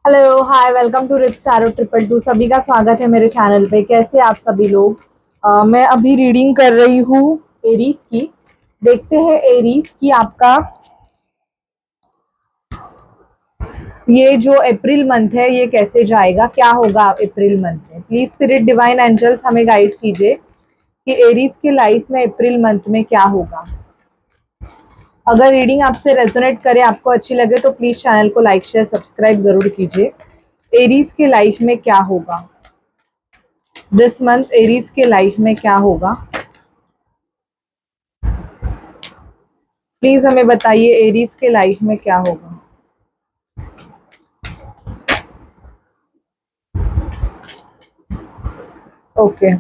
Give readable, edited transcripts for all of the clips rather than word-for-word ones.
Hello hi welcome to rich tarot triple two. सभी का स्वागत है मेरे चैनल पे। कैसे आप सभी लोग। मैं अभी रीडिंग कर रही हूँ एरीज की। देखते हैं एरीज की आपका ये जो अप्रैल मंथ है ये कैसे जाएगा, क्या होगा अप्रैल मंथ में। प्लीज स्पिरिट डिवाइन एंजल्स हमें गाइड कीजिए कि एरीज के लाइफ में अप्रैल मंथ में क्या होगा। अगर रीडिंग आपसे रेजोनेट करे, आपको अच्छी लगे तो प्लीज चैनल को लाइक शेयर सब्सक्राइब जरूर कीजिए। एरीज के लाइफ में क्या होगा, दिस मंथ एरीज के लाइफ में क्या होगा, प्लीज हमें बताइए एरीज के लाइफ में क्या होगा। Okay,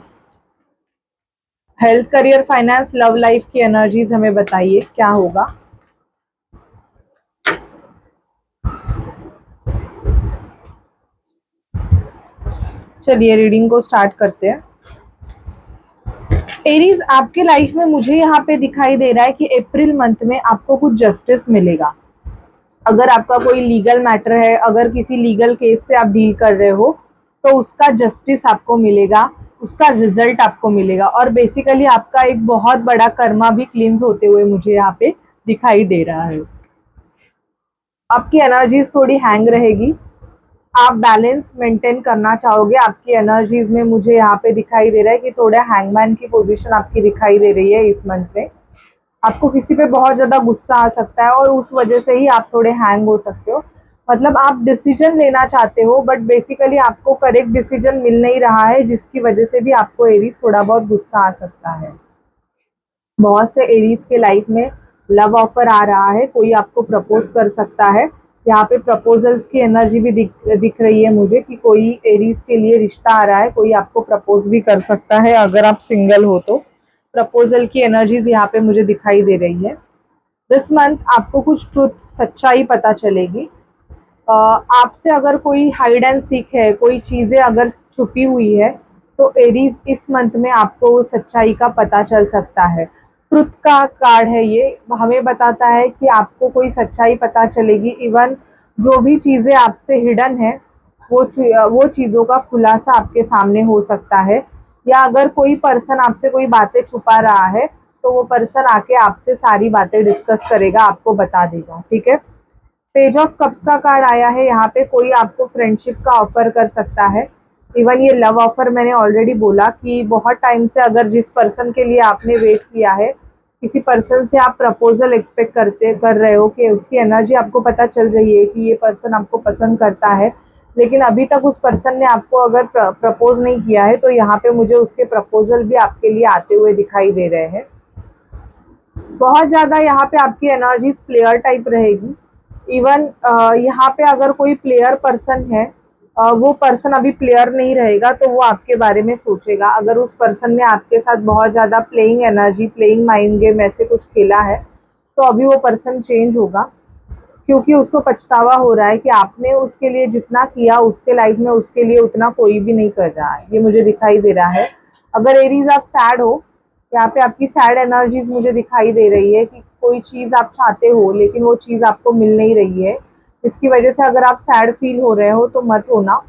health career finance love life की एनर्जीज हमें बताइए क्या होगा। चलिए रीडिंग को स्टार्ट करते हैं। एरीज, आपके लाइफ में मुझे यहाँ पे दिखाई दे रहा है कि अप्रैल मंथ में आपको कुछ जस्टिस मिलेगा। अगर आपका कोई लीगल मैटर है, अगर किसी लीगल केस से आप डील कर रहे हो तो उसका जस्टिस आपको मिलेगा, उसका रिजल्ट आपको मिलेगा। और बेसिकली आपका एक बहुत बड़ा कर्मा भी क्लींस होते हुए मुझे यहाँ पे दिखाई दे रहा है। आपकी एनर्जीज थोड़ी हैंग रहेगी, आप बैलेंस मेंटेन करना चाहोगे। आपकी एनर्जीज में मुझे यहाँ पे दिखाई दे रहा है कि थोड़ा हैंगमैन की पोजीशन आपकी दिखाई दे रही है इस मंथ में। आपको किसी पे बहुत ज़्यादा गुस्सा आ सकता है और उस वजह से ही आप थोड़े हैंग हो सकते हो। मतलब आप डिसीजन लेना चाहते हो बट बेसिकली आपको करेक्ट डिसीजन मिल नहीं रहा है, जिसकी वजह से भी आपको एरीज थोड़ा बहुत गुस्सा आ सकता है। बहुत से एरीज के लाइफ में लव ऑफर आ रहा है, कोई आपको प्रपोज कर सकता है। यहाँ पे प्रपोजल्स की एनर्जी भी दिख रही है मुझे कि कोई एरीज के लिए रिश्ता आ रहा है, कोई आपको प्रपोज भी कर सकता है अगर आप सिंगल हो तो। प्रपोजल की एनर्जीज यहाँ पे मुझे दिखाई दे रही है। दिस मंथ आपको कुछ ट्रुथ, सच्चाई पता चलेगी। आपसे अगर कोई हाइड एंड सीक है, कोई चीज़ें अगर छुपी हुई है तो एरीज इस मंथ में आपको वो सच्चाई का पता चल सकता है। ट्रुथ का कार्ड है ये, हमें बताता है कि आपको कोई सच्चाई पता चलेगी। इवन जो भी चीज़ें आपसे हिडन है वो चीज़ों का खुलासा आपके सामने हो सकता है। या अगर कोई पर्सन आपसे कोई बातें छुपा रहा है तो वो पर्सन आके आपसे सारी बातें डिस्कस करेगा, आपको बता देगा। ठीक है। पेज ऑफ कप्स का कार्ड आया है यहाँ पे, कोई आपको फ्रेंडशिप का ऑफर कर सकता है। इवन ये लव ऑफर मैंने ऑलरेडी बोला कि बहुत टाइम से अगर जिस पर्सन के लिए आपने वेट किया है, किसी पर्सन से आप प्रपोजल एक्सपेक्ट कर रहे हो कि उसकी एनर्जी आपको पता चल रही है कि ये पर्सन आपको पसंद करता है, लेकिन अभी तक उस पर्सन ने आपको अगर प्रपोज नहीं किया है तो यहाँ पे मुझे उसके प्रपोजल भी आपके लिए आते हुए दिखाई दे रहे हैं। बहुत ज़्यादा यहाँ पे आपकी एनर्जीज प्लेयर टाइप रहेगी। इवन यहाँ पे अगर कोई प्लेयर पर्सन है, वो पर्सन अभी प्लेयर नहीं रहेगा तो वो आपके बारे में सोचेगा। अगर उस पर्सन ने आपके साथ बहुत ज़्यादा playing energy, playing mind game ऐसे कुछ खेला है तो अभी वो पर्सन चेंज होगा, क्योंकि उसको पछतावा हो रहा है कि आपने उसके लिए जितना किया उसके लाइफ में उसके लिए उतना कोई भी नहीं कर रहा है, ये मुझे दिखाई दे रहा है। अगर एरीज आप सैड हो, यहाँ पे आपकी सैड एनर्जीज मुझे दिखाई दे रही है कि कोई चीज़ आप चाहते हो लेकिन वो चीज़ आपको मिल नहीं रही है, जिसकी वजह से अगर आप सैड फील हो रहे हो तो मत होना।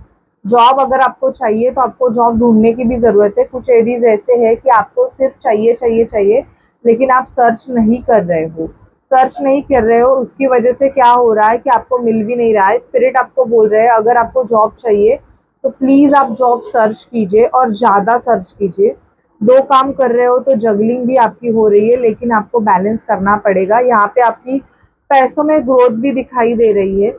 जॉब अगर आपको चाहिए तो आपको जॉब ढूंढने की भी ज़रूरत है। कुछ एरीज ऐसे है कि आपको सिर्फ चाहिए चाहिए चाहिए, लेकिन आप सर्च नहीं कर रहे हो। सर्च नहीं कर रहे हो, उसकी वजह से क्या हो रहा है कि आपको मिल भी नहीं रहा है। स्पिरिट आपको बोल रहे हैं अगर आपको जॉब चाहिए तो प्लीज़ आप जॉब सर्च कीजिए और ज़्यादा सर्च कीजिए। दो काम कर रहे हो तो जगलिंग भी आपकी हो रही है, लेकिन आपको बैलेंस करना पड़ेगा। यहाँ पे आपकी पैसों में ग्रोथ भी दिखाई दे रही है।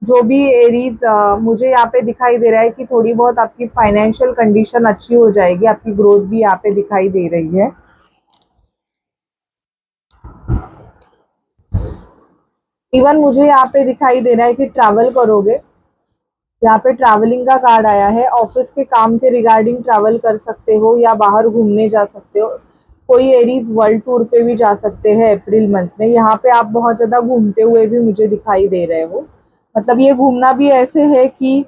जो भी एरीज मुझे यहाँ पे दिखाई दे रहा है कि थोड़ी बहुत आपकी फाइनेंशियल कंडीशन अच्छी हो जाएगी, आपकी ग्रोथ भी यहाँ पे दिखाई दे रही है। इवन मुझे यहाँ पे दिखाई दे रहा है कि ट्रैवल करोगे। यहाँ पे ट्रैवलिंग का कार्ड आया है, ऑफिस के काम के रिगार्डिंग ट्रैवल कर सकते हो या बाहर घूमने जा सकते हो। कोई एरीज वर्ल्ड टूर पे भी जा सकते हैं अप्रैल मंथ में। यहाँ पे आप बहुत ज़्यादा घूमते हुए भी मुझे दिखाई दे रहे हो। मतलब ये घूमना भी ऐसे है कि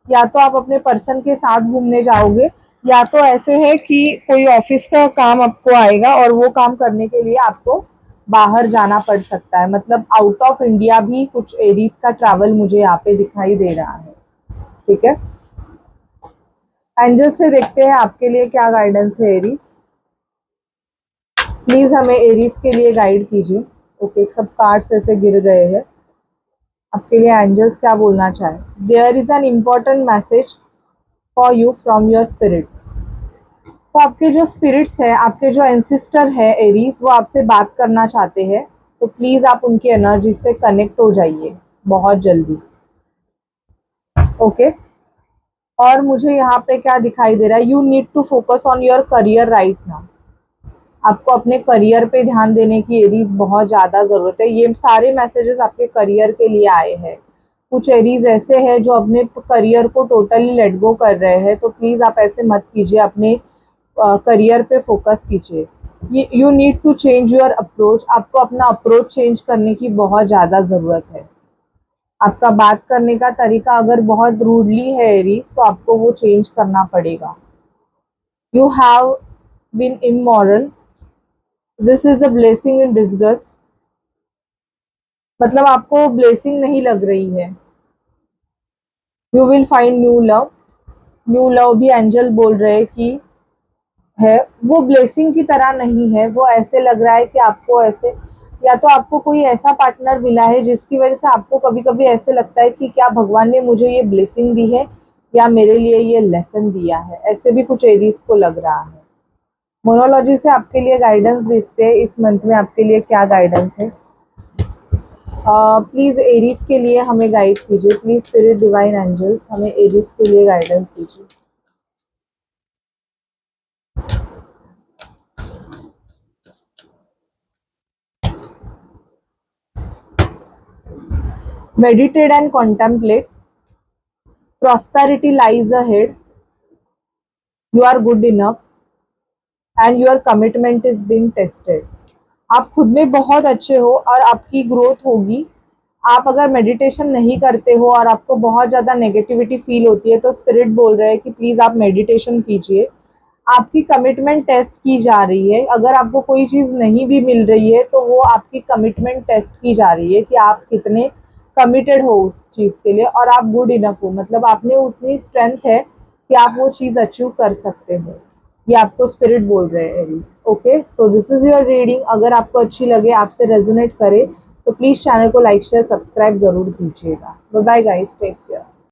या तो आप अपने पर्सन के साथ घूमने जाओगे, या तो ऐसे है कि कोई ऑफिस का काम आपको आएगा और वो काम करने के लिए आपको बाहर जाना पड़ सकता है। मतलब आउट ऑफ इंडिया भी कुछ एरीज का ट्रैवल मुझे यहाँ पे दिखाई दे रहा है। ठीक है, एंजल से देखते हैं आपके लिए क्या गाइडेंस है एरीज। प्लीज हमें एरीज के लिए गाइड कीजिए। ओके, सब कार्ड्स ऐसे गिर गए हैं। आपके लिए एंजल्स क्या बोलना चाहे। There is an important message for you from your spirit. तो आपके जो स्पिरिट्स है, आपके जो एंसिस्टर है एरीज, वो आपसे बात करना चाहते हैं। तो प्लीज आप उनकी एनर्जी से कनेक्ट हो जाइए बहुत जल्दी। ओके, और मुझे यहाँ पे क्या दिखाई दे रहा है, you need to focus on your career right now. आपको अपने करियर पे ध्यान देने की एरीज बहुत ज़्यादा ज़रूरत है। ये सारे मैसेजेस आपके करियर के लिए आए हैं। कुछ एरीज ऐसे हैं जो अपने करियर को टोटली लेट गो कर रहे हैं, तो प्लीज़ आप ऐसे मत कीजिए, अपने करियर पे फोकस कीजिए। You need to change your approach. आपको अपना अप्रोच चेंज करने की बहुत ज़्यादा ज़रूरत है। आपका बात करने का तरीका अगर बहुत रूडली है एरीज, तो आपको वो चेंज करना पड़ेगा। You have been immoral, this is a blessing in disguise. मतलब आपको ब्लेसिंग नहीं लग रही है। You will find new love. New love भी एंजल बोल रहे हैं कि है, वो ब्लेसिंग की तरह नहीं है। वो ऐसे लग रहा है कि आपको ऐसे, या तो आपको कोई ऐसा पार्टनर मिला है जिसकी वजह से आपको कभी कभी ऐसे लगता है कि क्या भगवान ने मुझे ये ब्लेसिंग दी है या मेरे लिए ये लेसन दिया है। ऐसे भी कुछ एरीज को लग रहा है। मोनोलॉजी से आपके लिए गाइडेंस देखते हैं इस मंथ में आपके लिए क्या गाइडेंस है। प्लीज़ एरीज के लिए हमें गाइड कीजिए। प्लीज़ स्पिरिट डिवाइन एंजल्स हमें एरीज के लिए गाइडेंस दीजिए। Meditate and contemplate, prosperity lies ahead, you are good enough and your commitment is being tested. आप खुद में बहुत अच्छे हो और आपकी ग्रोथ होगी। आप अगर मेडिटेशन नहीं करते हो और आपको बहुत ज़्यादा नेगेटिविटी फील होती है, तो स्पिरिट बोल रहे हैं कि प्लीज़ आप मेडिटेशन कीजिए। आपकी कमिटमेंट टेस्ट की जा रही है। अगर आपको कोई चीज़ नहीं भी मिल रही है, तो वो आपकी कमिटमेंट टेस्ट की जा रही है कि आप कितने कमिटेड हो उस चीज़ के लिए, और आप गुड इनफ हो। मतलब आप में उतनी स्ट्रेंथ है कि आप वो चीज़ अचीव कर सकते हो। ये आपको स्पिरिट बोल रहे हैं Aries. Okay, so this is your reading. अगर आपको अच्छी लगे, आपसे रेजोनेट करे, तो प्लीज़ चैनल को लाइक शेयर सब्सक्राइब ज़रूर कीजिएगा। Bye bye guys, take care.